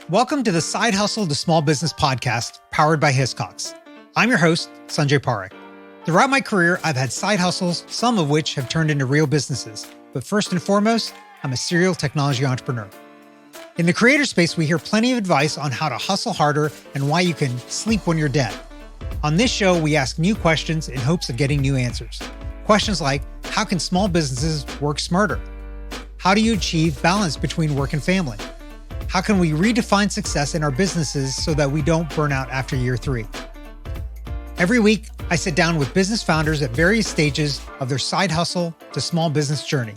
Welcome to the Side Hustle to Small Business podcast powered by Hiscox. I'm your host, Sanjay. Throughout my career, I've had side hustles, some of which have turned into real businesses. But first and foremost, I'm a serial technology entrepreneur. In the creator space, we hear plenty of advice on how to hustle harder and why you can sleep when you're dead. On this show, we ask new questions in hopes of getting new answers. Questions like, how can small businesses work smarter? How do you achieve balance between work and family? How can we redefine success in our businesses so that we don't burn out after year 3? Every week, I sit down with business founders at various stages of their side hustle to small business journey.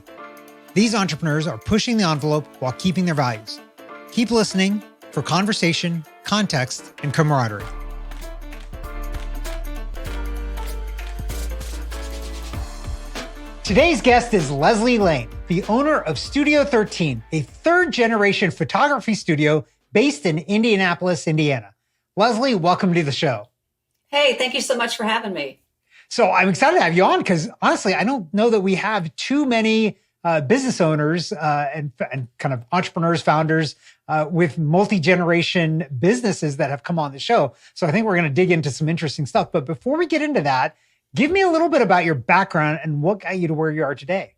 These entrepreneurs are pushing the envelope while keeping their values. Keep listening for conversation, context, and camaraderie. Today's guest is Lesle Lane, the owner of Studio 13, a third-generation photography studio based in Indianapolis, Indiana. Lesle, welcome to the show. Hey, thank you so much for having me. So I'm excited to have you on because honestly, I don't know that we have too many business owners and kind of entrepreneurs, founders with multi-generation businesses that have come on the show. So I think we're going to dig into some interesting stuff. But before we get into that, give me a little bit about your background and what got you to where you are today.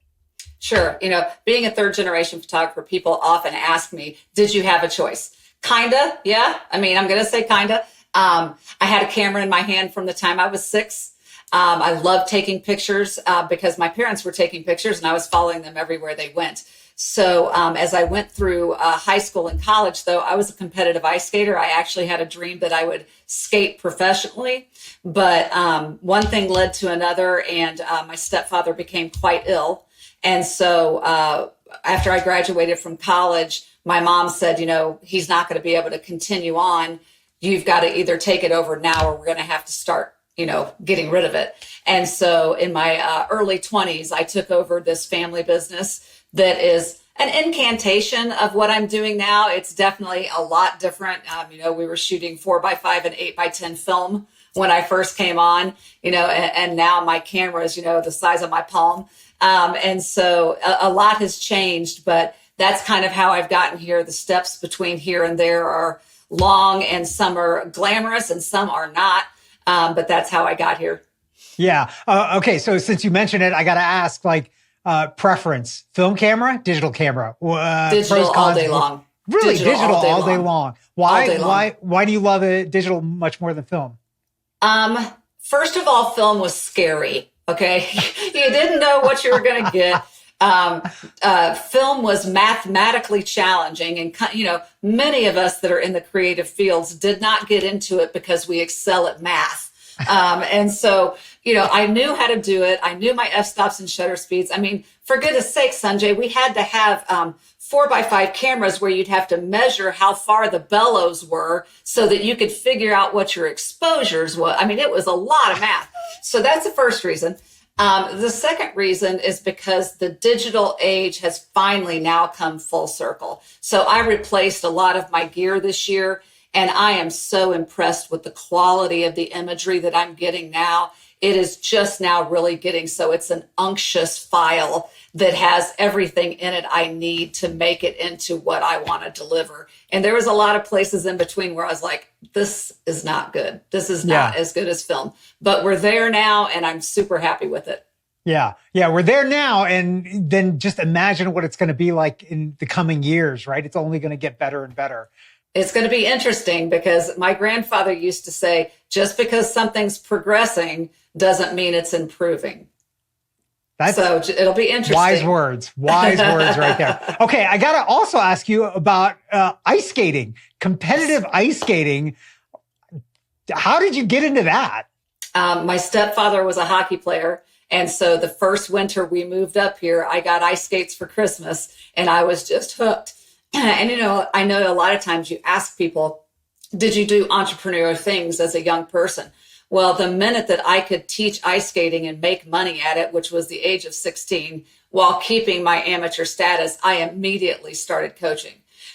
Sure. Being a third generation photographer, people often ask me, did you have a choice? Kinda. Yeah. I'm going to say kinda. I had a camera in my hand from the time I was 6. I loved taking pictures because my parents were taking pictures and I was following them everywhere they went. So as I went through high school and college, though, I was a competitive ice skater. I actually had a dream that I would skate professionally. But one thing led to another, and my stepfather became quite ill. And so after I graduated from college, my mom said, he's not going to be able to continue on. You've got to either take it over now or we're going to have to start getting rid of it. And so in my early 20s, I took over this family business that is an incantation of what I'm doing now. It's definitely a lot different. We were shooting 4x5 and 8x10 film when I first came on, and now my camera is, the size of my palm. And so a lot has changed, but that's kind of how I've gotten here. The steps between here and there are long and some are glamorous and some are not. But that's how I got here. Yeah. Okay. So since you mentioned it, I got to ask, preference: film camera, digital camera. Digital all day long. Really, digital all day long. Why? All day long. Why do you love it digital much more than film? First of all, film was scary. Okay, you didn't know what you were going to get. Film was mathematically challenging, and many of us that are in the creative fields did not get into it because we excel at math. And so, I knew how to do it. I knew my f-stops and shutter speeds. For goodness sake, Sanjay, we had to have 4x5 cameras where you'd have to measure how far the bellows were so that you could figure out what your exposures were. It was a lot of math. So that's the first reason. The second reason is because the digital age has finally now come full circle. So I replaced a lot of my gear this year, and I am so impressed with the quality of the imagery that I'm getting now. It is just now really getting so it's an unctuous file that has everything in it I need to make it into what I want to deliver. And there was a lot of places in between where I was like, this is not good. This is not as good as film. But we're there now, and I'm super happy with it. Yeah. Yeah. We're there now. And then just imagine what it's going to be like in the coming years, right? It's only going to get better and better. It's going to be interesting because my grandfather used to say, just because something's progressing doesn't mean it's improving. So it'll be interesting. Wise words right there. Okay. I got to also ask you about ice skating, competitive ice skating. How did you get into that? My stepfather was a hockey player. And so the first winter we moved up here, I got ice skates for Christmas and I was just hooked. And, I know a lot of times you ask people, did you do entrepreneurial things as a young person? Well, the minute that I could teach ice skating and make money at it, which was the age of 16, while keeping my amateur status, I immediately started coaching.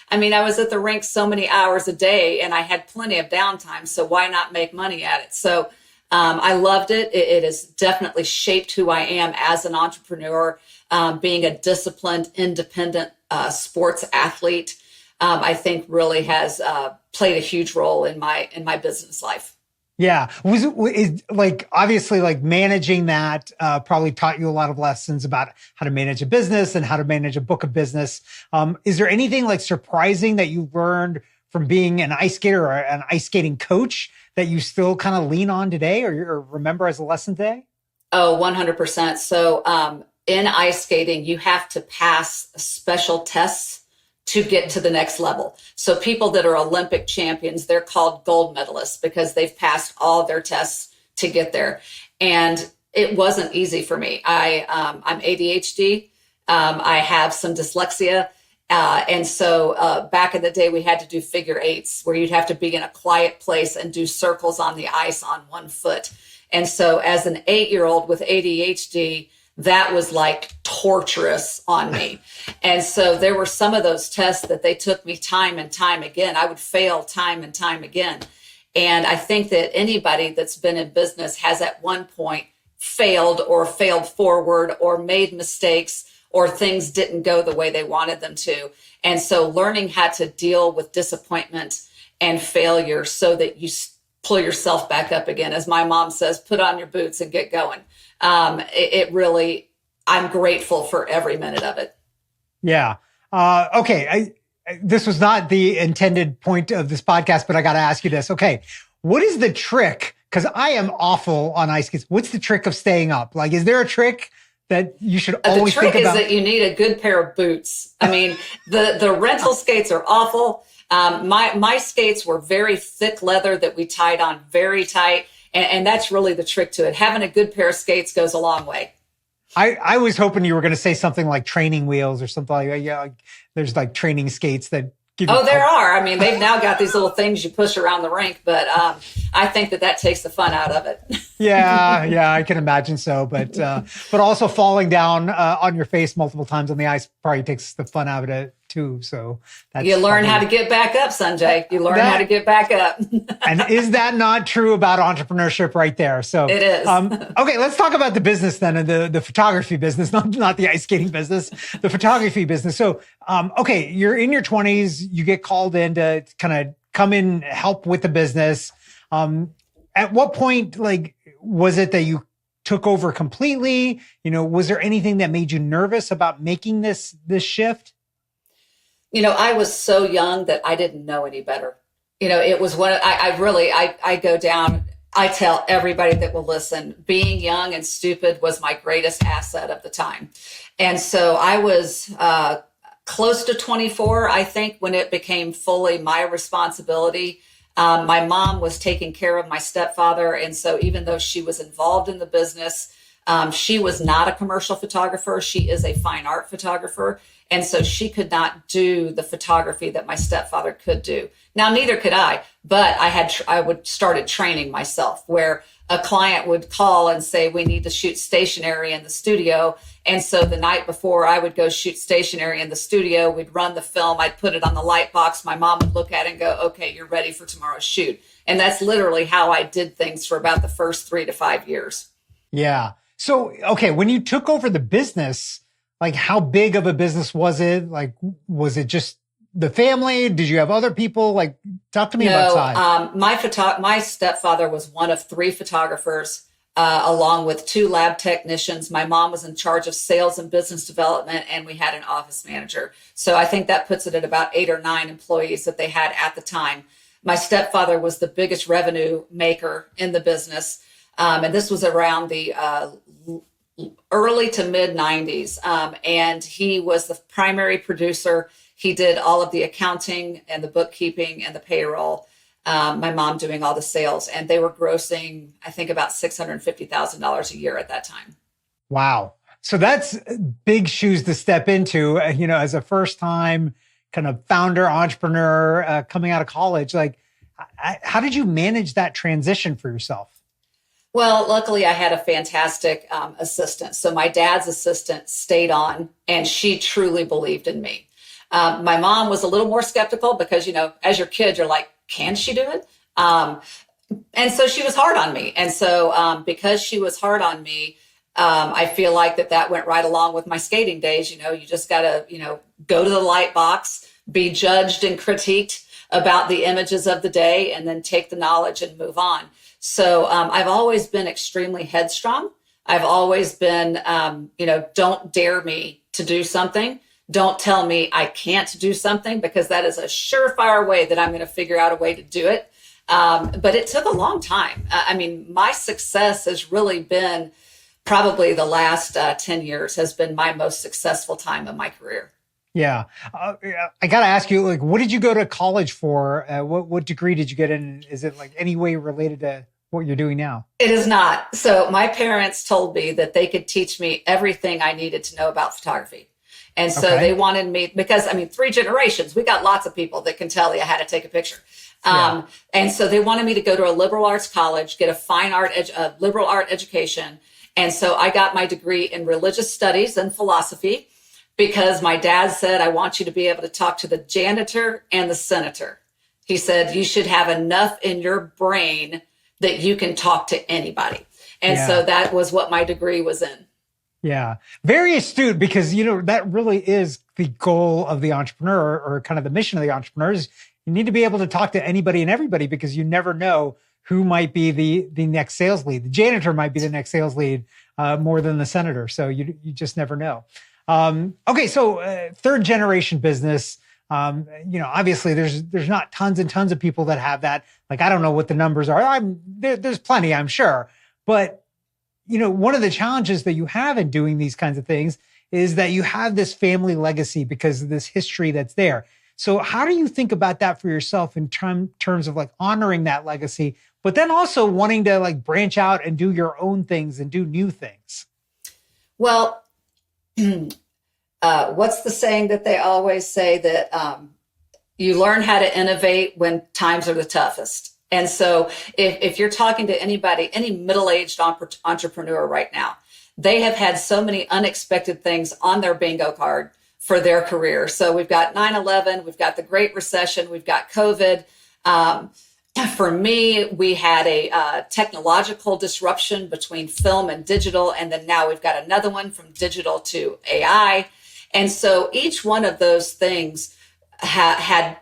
I was at the rink so many hours a day and I had plenty of downtime. So why not make money at it? So I loved it. It has definitely shaped who I am as an entrepreneur, being a disciplined, independent sports athlete. I think really has played a huge role in my business life. Yeah. Is like, obviously like managing that, probably taught you a lot of lessons about how to manage a business and how to manage a book of business. Is there anything like surprising that you learned from being an ice skater or an ice skating coach that you still kind of lean on today or remember as a lesson today? Oh, 100%. So, in ice skating, you have to pass special tests to get to the next level. So people that are Olympic champions, they're called gold medalists because they've passed all their tests to get there. And it wasn't easy for me. I'm ADHD. I have some dyslexia. And so back in the day, we had to do figure eights where you'd have to be in a quiet place and do circles on the ice on one foot. And so as an 8-year-old with ADHD, that was like torturous on me. And so there were some of those tests that they took me time and time again. I would fail time and time again. And I think that anybody that's been in business has at one point failed or failed forward or made mistakes or things didn't go the way they wanted them to. And so learning how to deal with disappointment and failure so that you pull yourself back up again. As my mom says, put on your boots and get going. It really, I'm grateful for every minute of it. Yeah. Okay. This was not the intended point of this podcast, but I got to ask you this. Okay. What is the trick? Because I am awful on ice skates. What's the trick of staying up? Like, is there a trick that you should always think about? The trick is that you need a good pair of boots. I mean, the rental skates are awful. My skates were very thick leather that we tied on very tight. And that's really the trick to it. Having a good pair of skates goes a long way. I was hoping you were going to say something like training wheels or something like that. Yeah, like there's like training skates that give you. Oh, there are. I mean, they've now got these little things you push around the rink, but I think that takes the fun out of it. Yeah, I can imagine so. But also falling down on your face multiple times on the ice probably takes the fun out of it too. So you learn how to get back up, Sanjay. You learn how to get back up. And is that not true about entrepreneurship right there? So it is. Okay, let's talk about the business then, and the photography business, not the ice skating business, the photography business. So, okay, you're in your 20s, you get called in to kind of come in, help with the business. At what point, like, was it that you took over completely? You know, was there anything that made you nervous about making this shift? You know, I was so young that I didn't know any better. You know, it was what I go down. I tell everybody that will listen, being young and stupid was my greatest asset of the time. And so I was close to 24, I think, when it became fully my responsibility. My mom was taking care of my stepfather. And so even though she was involved in the business, she was not a commercial photographer. She is a fine art photographer. And so she could not do the photography that my stepfather could do. Now, neither could I, but I would started training myself where a client would call and say, we need to shoot stationary in the studio. And so the night before I would go shoot stationary in the studio, we'd run the film. I'd put it on the light box. My mom would look at it and go, okay, you're ready for tomorrow's shoot. And that's literally how I did things for about the first 3 to 5 years. Yeah. So, okay, when you took over the business, like how big of a business was it? Like, was it just the family? Did you have other people? Like, talk to me about size. My stepfather was one of 3 photographers, along with 2 lab technicians. My mom was in charge of sales and business development, and we had an office manager. So I think that puts it at about 8 or 9 employees that they had at the time. My stepfather was the biggest revenue maker in the business. And this was around the early to mid 90s. And he was the primary producer. He did all of the accounting and the bookkeeping and the payroll. My mom doing all the sales, and they were grossing, I think, about $650,000 a year at that time. Wow. So that's big shoes to step into, you know, as a first time kind of founder, entrepreneur, coming out of college. Like, how did you manage that transition for yourself? Well, luckily I had a fantastic assistant. So my dad's assistant stayed on, and she truly believed in me. My mom was a little more skeptical because, you know, as your kid, you're like, can she do it? And so she was hard on me. And so because she was hard on me, I feel like that went right along with my skating days. You know, you just got to, you know, go to the light box, be judged and critiqued about the images of the day, and then take the knowledge and move on. So I've always been extremely headstrong. I've always been, don't dare me to do something. Don't tell me I can't do something, because that is a surefire way that I'm going to figure out a way to do it. But it took a long time. My success has really been probably the last 10 years has been my most successful time of my career. Yeah. I got to ask you, like, what did you go to college for? What degree did you get in? Is it like any way related to what you're doing now? It is not. So my parents told me that they could teach me everything I needed to know about photography. And so They wanted me, because 3 generations, we got lots of people that can tell you how to take a picture. And so they wanted me to go to a liberal arts college, get a liberal art education. And so I got my degree in religious studies and philosophy, because my dad said, I want you to be able to talk to the janitor and the senator. He said, you should have enough in your brain that you can talk to anybody. And so that was what my degree was in. Yeah. Very astute, because, that really is the goal of the entrepreneur, or kind of the mission of the entrepreneur, is you need to be able to talk to anybody and everybody, because you never know who might be the next sales lead. The janitor might be the next sales lead more than the senator. So you just never know. Okay. So third generation business, obviously there's not tons and tons of people that have that. Like, I don't know what the numbers are. There's plenty, I'm sure. But, one of the challenges that you have in doing these kinds of things is that you have this family legacy because of this history that's there. So how do you think about that for yourself in terms of like honoring that legacy, but then also wanting to like branch out and do your own things and do new things? Well, what's the saying that they always say, that you learn how to innovate when times are the toughest? And so if you're talking to anybody, any middle-aged entrepreneur right now, they have had so many unexpected things on their bingo card for their career. So we've got 9/11, we've got the Great Recession, we've got COVID. For me, we had a technological disruption between film and digital, and then now we've got another one from digital to AI. And so each one of those things had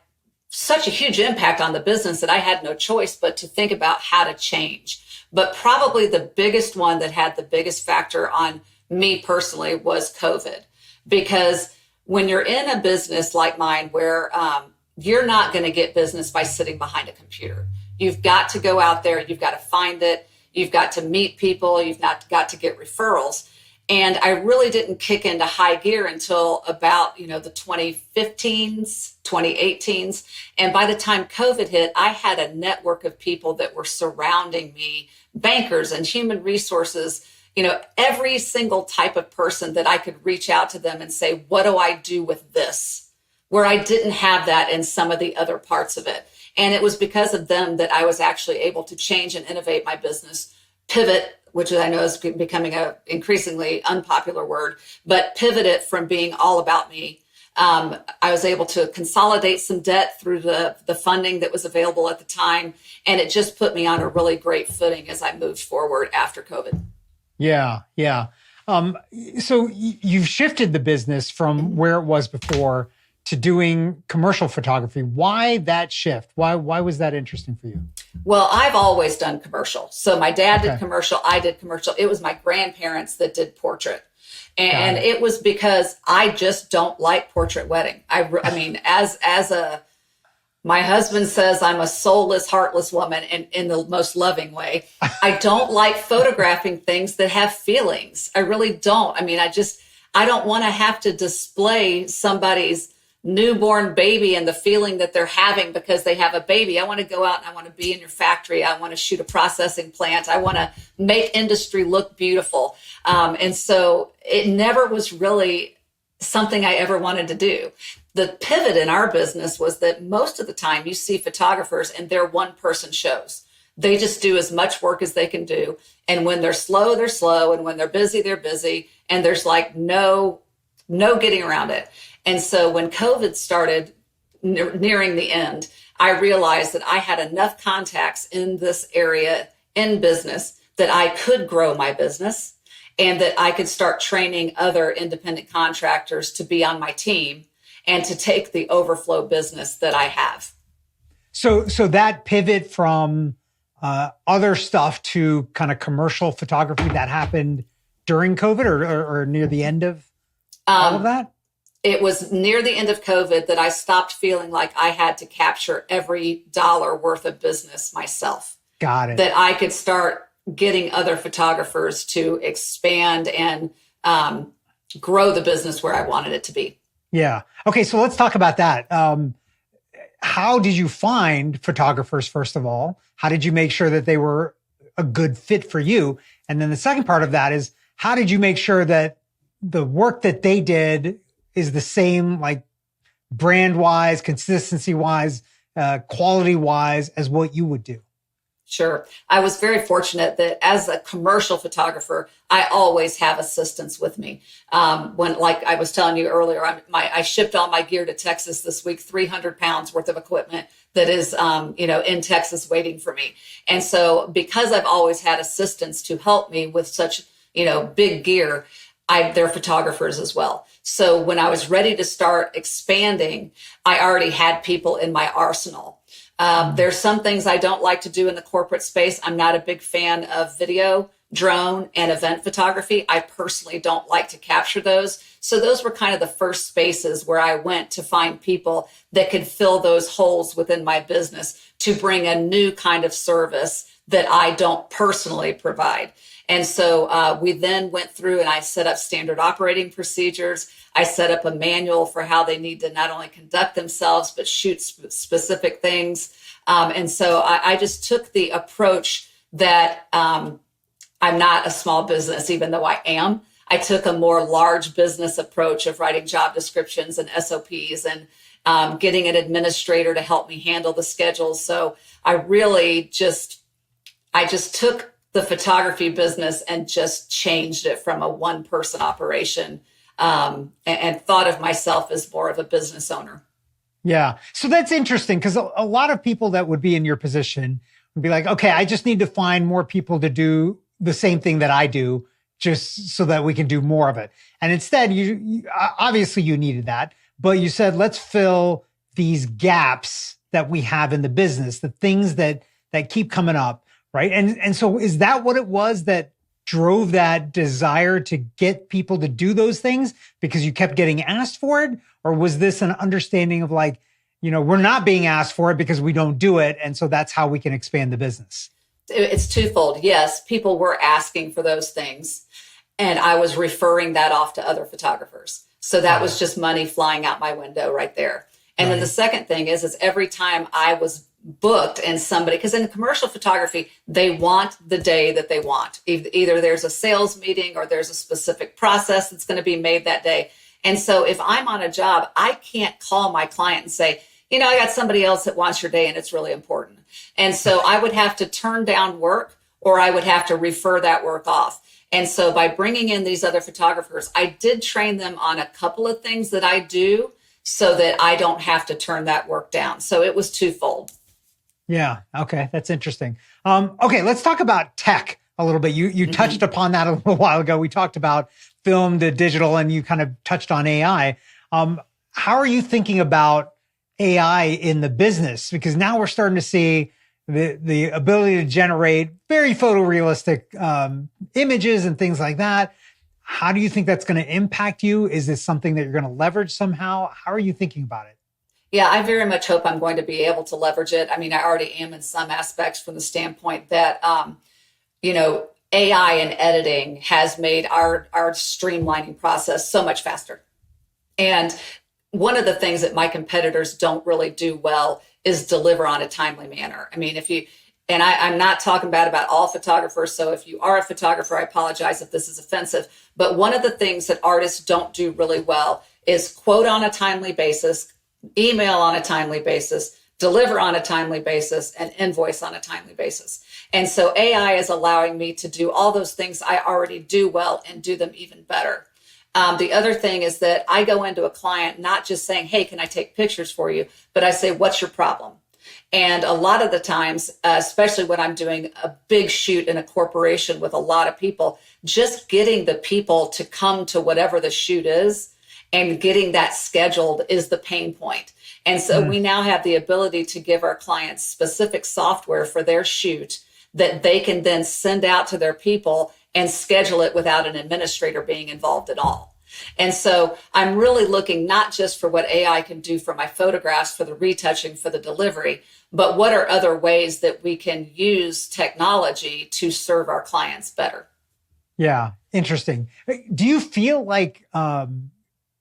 such a huge impact on the business that I had no choice but to think about how to change. But probably the biggest one that had the biggest factor on me personally was COVID, because when you're in a business like mine, where you're not going to get business by sitting behind a computer. You've got to go out there. You've got to find it. You've got to meet people. You've not got to get referrals. And I really didn't kick into high gear until about, the 2015s, 2018s. And by the time COVID hit, I had a network of people that were surrounding me, bankers and human resources, every single type of person that I could reach out to them and say, what do I do with this? Where I didn't have that in some of the other parts of it. And it was because of them that I was actually able to change and innovate my business, pivot, which I know is becoming an increasingly unpopular word, but pivot it from being all about me. I was able to consolidate some debt through the funding that was available at the time. And it just put me on a really great footing as I moved forward after COVID. Yeah. Yeah. So you've shifted the business from where it was before to doing commercial photography. Why that shift? Why was that interesting for you? Well, I've always done commercial. So my dad did commercial. I did commercial. It was my grandparents that did portrait. And it was because I just don't like portrait wedding. I mean, my husband says I'm a soulless, heartless woman in the most loving way. I don't like photographing things that have feelings. I really don't. I mean, I don't want to have to display somebody's newborn baby and the feeling that they're having because they have a baby. I want to go out and I want to be in your factory. I want to shoot a processing plant. I want to make industry look beautiful. And so it never was really something I ever wanted to do. The pivot in our business was that most of the time you see photographers and they're one-person shows. They just do as much work as they can do. And when they're slow, they're slow. And when they're busy, they're busy. And there's like no getting around it. And so when COVID started nearing the end, I realized that I had enough contacts in this area in business that I could grow my business and that I could start training other independent contractors to be on my team. and to take the overflow business that I have. So that pivot from other stuff to kind of commercial photography, that happened during COVID or near the end of all of that? It was near the end of COVID that I stopped feeling like I had to capture every dollar worth of business myself. Got it. That I could start getting other photographers to expand and grow the business where I wanted it to be. Yeah. Okay. So let's talk about that. How did you find photographers, first of all? How did you make sure that they were a good fit for you? And then the second part of that is, how did you make sure that the work that they did is the same, like brand wise, consistency wise, quality wise as what you would do? Sure. I was very fortunate that as a commercial photographer, I always have assistants with me. When, like I was telling you earlier, I shipped all my gear to Texas this week, 300 pounds worth of equipment that is, in Texas waiting for me. And so because I've always had assistants to help me with such, big gear, they're photographers as well. So when I was ready to start expanding, I already had people in my arsenal. There's some things I don't like to do in the corporate space. I'm not a big fan of video, drone, and event photography. I personally don't like to capture those. So those were kind of the first spaces where I went to find people that could fill those holes within my business to bring a new kind of service that I don't personally provide. And so we then went through and I set up standard operating procedures. I set up a manual for how they need to not only conduct themselves, but shoot specific things. And so I just took the approach that I'm not a small business, even though I am. I took a more large business approach of writing job descriptions and SOPs and getting an administrator to help me handle the schedules. So I just took the photography business and just changed it from a one-person operation and thought of myself as more of a business owner. Yeah. So that's interesting because a lot of people that would be in your position would be like, okay, I just need to find more people to do the same thing that I do just so that we can do more of it. And instead, you obviously you needed that, but you said, let's fill these gaps that we have in the business, the things that keep coming up. Right. And so is that what it was that drove that desire to get people to do those things because you kept getting asked for it? Or was this an understanding of like, we're not being asked for it because we don't do it. And so that's how we can expand the business? It's twofold. Yes, people were asking for those things. And I was referring that off to other photographers. So that was just money flying out my window right there. And then the second thing is every time I was booked and somebody, because in commercial photography, they want the day that they want. Either there's a sales meeting or there's a specific process that's going to be made that day. And so if I'm on a job, I can't call my client and say, I got somebody else that wants your day and it's really important. And so I would have to turn down work or I would have to refer that work off. And so by bringing in these other photographers, I did train them on a couple of things that I do so that I don't have to turn that work down. So it was twofold. Yeah. Okay. That's interesting. Okay. Let's talk about tech a little bit. You touched upon that a little while ago. We talked about film to digital and you kind of touched on AI. How are you thinking about AI in the business? Because now we're starting to see the ability to generate very photorealistic images and things like that. How do you think that's going to impact you? Is this something that you're going to leverage somehow? How are you thinking about it? Yeah, I very much hope I'm going to be able to leverage it. I mean, I already am in some aspects from the standpoint that, AI and editing has made our streamlining process so much faster. And one of the things that my competitors don't really do well is deliver on a timely manner. I mean, I'm not talking bad about all photographers. So if you are a photographer, I apologize if this is offensive. But one of the things that artists don't do really well is quote on a timely basis, email on a timely basis, deliver on a timely basis, and invoice on a timely basis. And so AI is allowing me to do all those things I already do well and do them even better. The other thing is that I go into a client not just saying, hey, can I take pictures for you? But I say, what's your problem? And a lot of the times, especially when I'm doing a big shoot in a corporation with a lot of people, just getting the people to come to whatever the shoot is and getting that scheduled is the pain point. And so we now have the ability to give our clients specific software for their shoot that they can then send out to their people and schedule it without an administrator being involved at all. And so I'm really looking not just for what AI can do for my photographs, for the retouching, for the delivery, but what are other ways that we can use technology to serve our clients better. Yeah, interesting. Do you feel like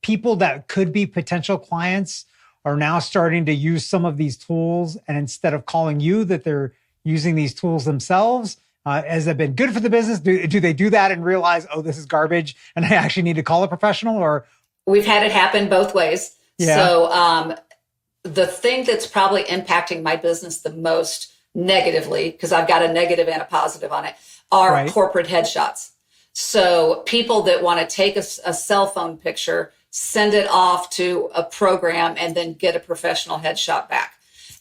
people that could be potential clients are now starting to use some of these tools, and instead of calling you, that they're using these tools themselves? Has that been good for the business? Do they do that and realize, oh, this is garbage and I actually need to call a professional? Or we've had it happen both ways. Yeah. So the thing that's probably impacting my business the most negatively, because I've got a negative and a positive on it, are corporate headshots. So people that want to take a cell phone picture, send it off to a program, and then get a professional headshot back.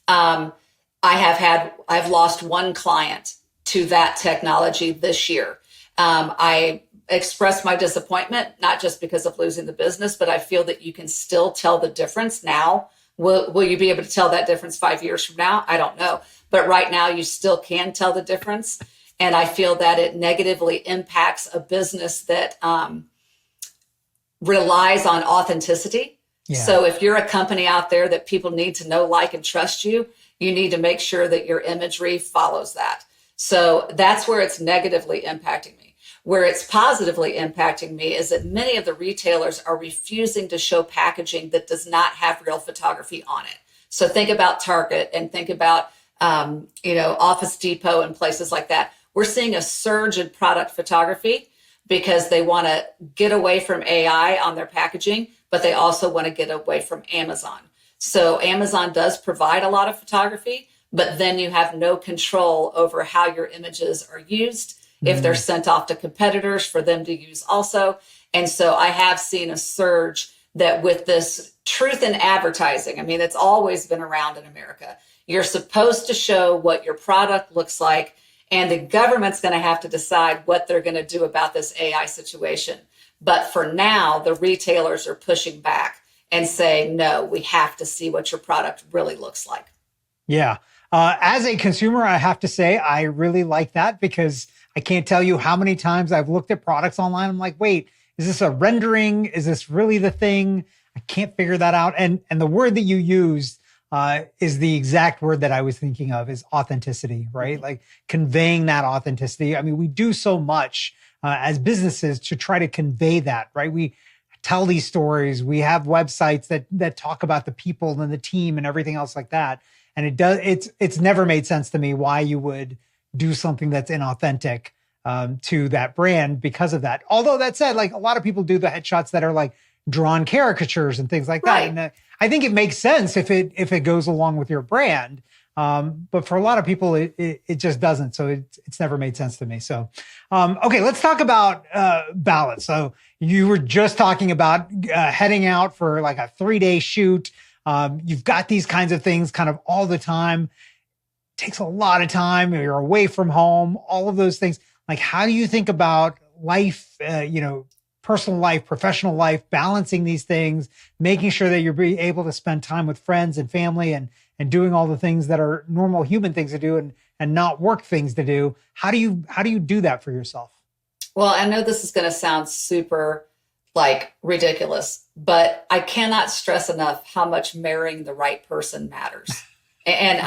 I've lost one client to that technology this year. I expressed my disappointment, not just because of losing the business, but I feel that you can still tell the difference now. Will you be able to tell that difference 5 years from now? I don't know. But right now you still can tell the difference. And I feel that it negatively impacts a business that relies on authenticity. Yeah. So if you're a company out there that people need to know, like, and trust you, you need to make sure that your imagery follows that. So that's where it's negatively impacting me. Where it's positively impacting me is that many of the retailers are refusing to show packaging that does not have real photography on it. So think about Target and think about, Office Depot and places like that. We're seeing a surge in product photography because they want to get away from AI on their packaging, but they also want to get away from Amazon. So Amazon does provide a lot of photography, but then you have no control over how your images are used, if they're sent off to competitors for them to use also. And so I have seen a surge that with this truth in advertising, I mean, it's always been around in America. You're supposed to show what your product looks like, and the government's going to have to decide what they're going to do about this AI situation. But for now, the retailers are pushing back and saying, no, we have to see what your product really looks like. Yeah. As a consumer, I have to say, I really like that, because I can't tell you how many times I've looked at products online. I'm like, wait, is this a rendering? Is this really the thing? I can't figure that out. And the word that you used is the exact word that I was thinking of, is authenticity, right? Like conveying that authenticity. I mean, we do so much as businesses to try to convey that, right? We tell these stories. We have websites that talk about the people and the team and everything else like that. And it's never made sense to me why you would do something that's inauthentic to that brand because of that. Although that said, like, a lot of people do the headshots that are like drawn caricatures and things like that. Right. And I think it makes sense if it goes along with your brand. But for a lot of people, it just doesn't. So it's never made sense to me. So, okay, let's talk about balance. So you were just talking about heading out for like a 3-day shoot. You've got these kinds of things kind of all the time. It takes a lot of time. You're away from home, all of those things. Like, how do you think about life, personal life, professional life, balancing these things, making sure that you're able to spend time with friends and family and doing all the things that are normal human things to do and not work things to do? How do you do that for yourself? Well, I know this is going to sound super like ridiculous, but I cannot stress enough how much marrying the right person matters. And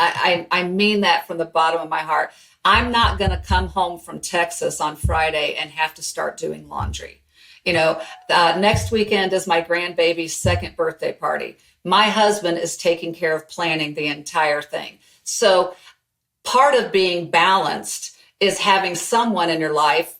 I mean that from the bottom of my heart. I'm not going to come home from Texas on Friday and have to start doing laundry. Next weekend is my grandbaby's 2nd birthday party. My husband is taking care of planning the entire thing. So part of being balanced is having someone in your life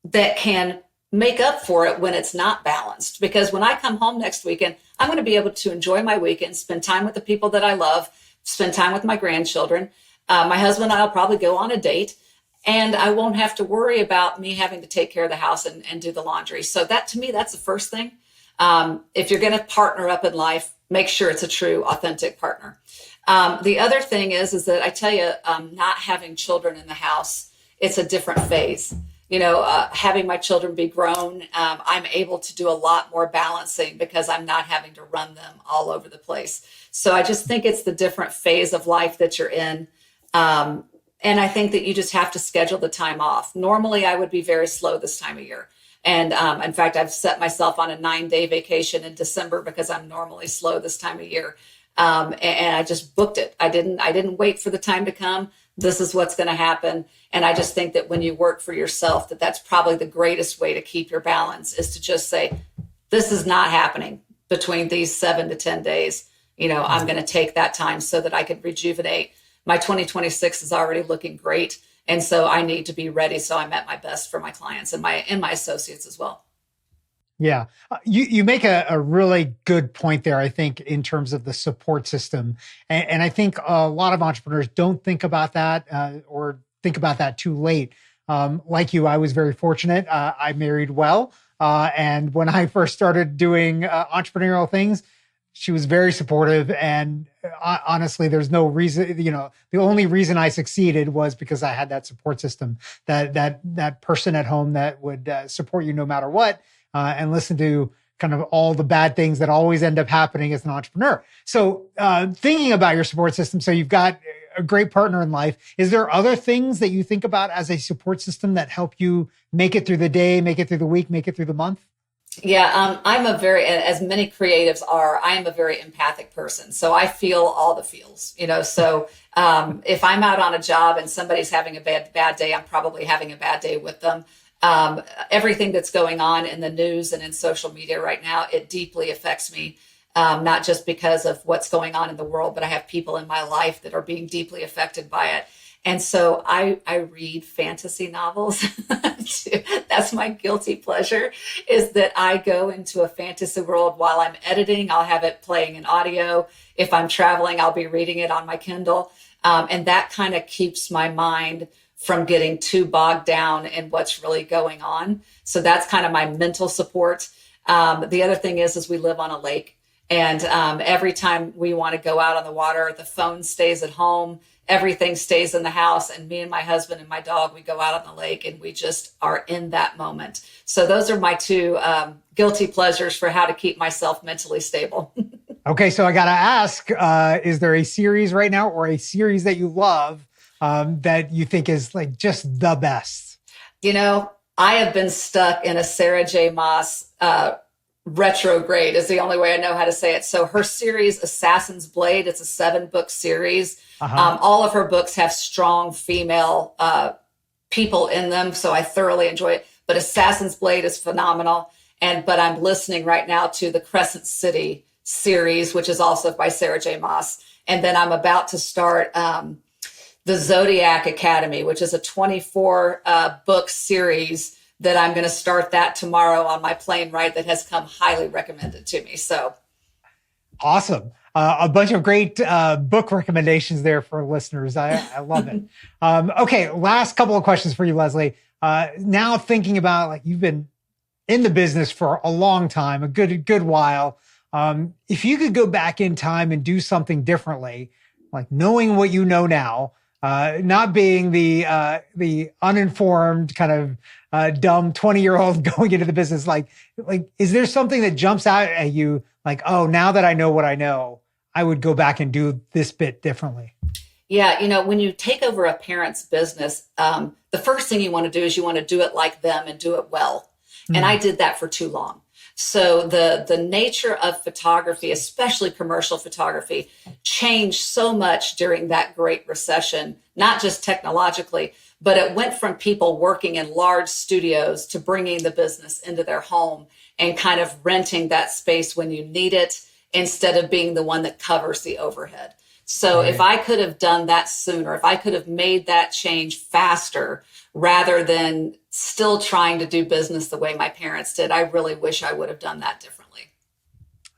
that can make up for it when it's not balanced. Because when I come home next weekend, I'm going to be able to enjoy my weekend, spend time with the people that I love, spend time with my grandchildren. My husband and I will probably go on a date, and I won't have to worry about me having to take care of the house and do the laundry. So that, to me, that's the first thing. If you're going to partner up in life, make sure it's a true, authentic partner. The other thing is that I tell you, not having children in the house, it's a different phase. having my children be grown, I'm able to do a lot more balancing because I'm not having to run them all over the place. So I just think it's the different phase of life that you're in. And I think that you just have to schedule the time off. Normally, I would be very slow this time of year. And in fact, I've set myself on a 9-day vacation in December because I'm normally slow this time of year. And I just booked it. I didn't wait for the time to come. This is what's going to happen. And I just think that when you work for yourself, that's probably the greatest way to keep your balance, is to just say, this is not happening between these 7 to 10 days. I'm going to take that time so that I can rejuvenate. My 2026 is already looking great. And so I need to be ready so I'm at my best for my clients and my associates as well. Yeah. You make a really good point there, I think, in terms of the support system. And I think a lot of entrepreneurs don't think about that or think about that too late. Like you, I was very fortunate. I married well. And when I first started doing entrepreneurial things, she was very supportive. And honestly, there's no reason, the only reason I succeeded was because I had that support system, that person at home that would support you no matter what. And listen to kind of all the bad things that always end up happening as an entrepreneur. So thinking about your support system, so you've got a great partner in life. Is there other things that you think about as a support system that help you make it through the day, make it through the week, make it through the month? Yeah, I'm as many creatives are, I am a very empathic person. So I feel all the feels, so if I'm out on a job and somebody's having a bad day, I'm probably having a bad day with them. Everything that's going on in the news and in social media right now, it deeply affects me, not just because of what's going on in the world, but I have people in my life that are being deeply affected by it. And so I read fantasy novels. That's my guilty pleasure, is that I go into a fantasy world while I'm editing. I'll have it playing in audio. If I'm traveling, I'll be reading it on my Kindle. And that kind of keeps my mind from getting too bogged down in what's really going on. So that's kind of my mental support. The other thing is we live on a lake, and every time we want to go out on the water, the phone stays at home, everything stays in the house, and me and my husband and my dog, we go out on the lake and we just are in that moment. So those are my two guilty pleasures for how to keep myself mentally stable. Okay, so I got to ask, is there a series right now or a series that you love that you think is like just the best? I have been stuck in a Sarah J. Maas retrograde is the only way I know how to say it. So her series, Assassin's Blade, it's a 7-book series. All of her books have strong female people in them. So I thoroughly enjoy it. But Assassin's Blade is phenomenal. But I'm listening right now to the Crescent City series, which is also by Sarah J. Maas. And then I'm about to start the Zodiac Academy, which is a 24 book series that I'm going to start that tomorrow on my plane ride, that has come highly recommended to me. So awesome. A bunch of great book recommendations there for listeners. I love it. Okay. Last couple of questions for you, Leslie. Now thinking about, like, you've been in the business for a long time, a good while. If you could go back in time and do something differently, like knowing what you know now, not being the uninformed kind of dumb 20-year-old going into the business, like, is there something that jumps out at you like, oh, now that I know what I know, I would go back and do this bit differently? Yeah. When you take over a parent's business, the first thing you want to do is you want to do it like them and do it well. And I did that for too long. So the nature of photography, especially commercial photography, changed so much during that Great Recession, not just technologically, but it went from people working in large studios to bringing the business into their home and kind of renting that space when you need it, instead of being the one that covers the overhead. So if I could have done that sooner, if I could have made that change faster, rather than still trying to do business the way my parents did, I really wish I would have done that differently.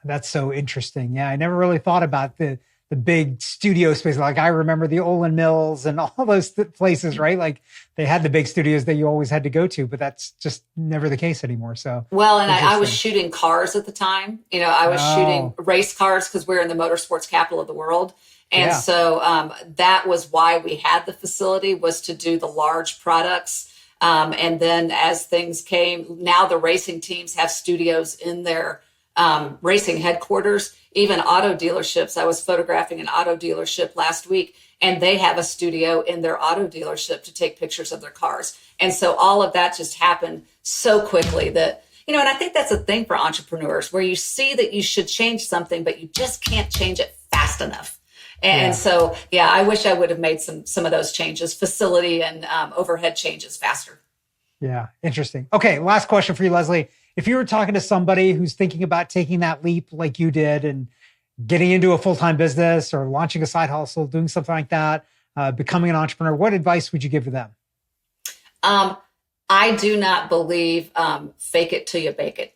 That's so interesting. Yeah, I never really thought about the big studio space. Like, I remember the Olin Mills and all those places, right? Like, they had the big studios that you always had to go to, but that's just never the case anymore. So, well, and I was shooting cars at the time. I was shooting race cars because we're in the motorsports capital of the world. And so that was why we had the facility, was to do the large products. And then as things came, now the racing teams have studios in their racing headquarters, even auto dealerships. I was photographing an auto dealership last week, and they have a studio in their auto dealership to take pictures of their cars. And so all of that just happened so quickly that, and I think that's a thing for entrepreneurs where you see that you should change something, but you just can't change it fast enough. And so, I wish I would have made some of those changes, facility and overhead changes faster. Yeah, interesting. Okay, last question for you, Leslie. If you were talking to somebody who's thinking about taking that leap like you did and getting into a full-time business or launching a side hustle, doing something like that, becoming an entrepreneur, what advice would you give to them? I do not believe fake it till you bake it.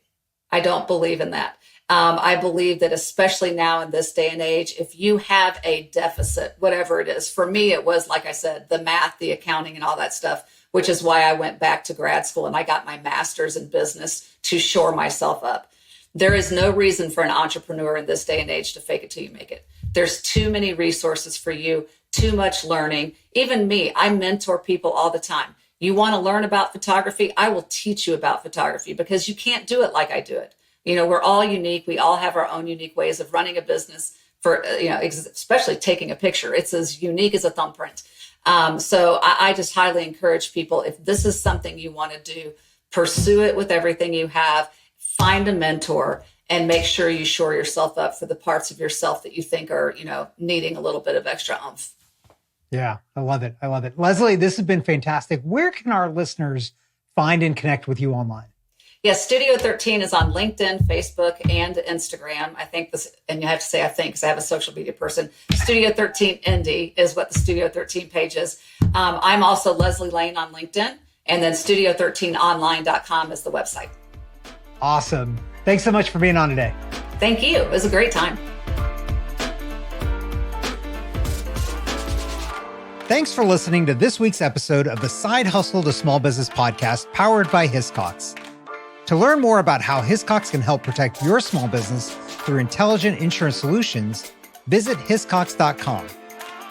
I don't believe in that. I believe that especially now in this day and age, if you have a deficit, whatever it is, for me, it was, like I said, the math, the accounting and all that stuff, which is why I went back to grad school and I got my master's in business to shore myself up. There is no reason for an entrepreneur in this day and age to fake it till you make it. There's too many resources for you, too much learning. Even me, I mentor people all the time. You want to learn about photography? I will teach you about photography because you can't do it like I do it. We're all unique. We all have our own unique ways of running a business for, especially taking a picture. It's as unique as a thumbprint. So I just highly encourage people, if this is something you want to do, pursue it with everything you have, find a mentor, and make sure you shore yourself up for the parts of yourself that you think are, needing a little bit of extra oomph. Yeah, I love it. I love it. Leslie, this has been fantastic. Where can our listeners find and connect with you online? Yes, Studio 13 is on LinkedIn, Facebook, and Instagram. I think this, and you have to say I think because I have a social media person. Studio 13 Indy is what the Studio 13 page is. I'm also Lesle Lane on LinkedIn, and then studio13online.com is the website. Awesome. Thanks so much for being on today. Thank you. It was a great time. Thanks for listening to this week's episode of the Side Hustle to Small Business podcast powered by Hiscox. To learn more about how Hiscox can help protect your small business through intelligent insurance solutions, visit hiscox.com.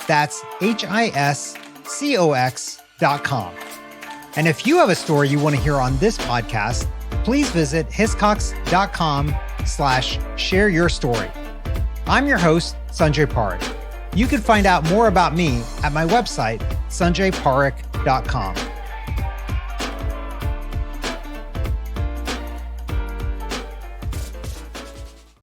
That's HISCOX.com. And if you have a story you want to hear on this podcast, please visit hiscox.com/share your story. I'm your host, Sanjay Parikh. You can find out more about me at my website, sanjayparikh.com.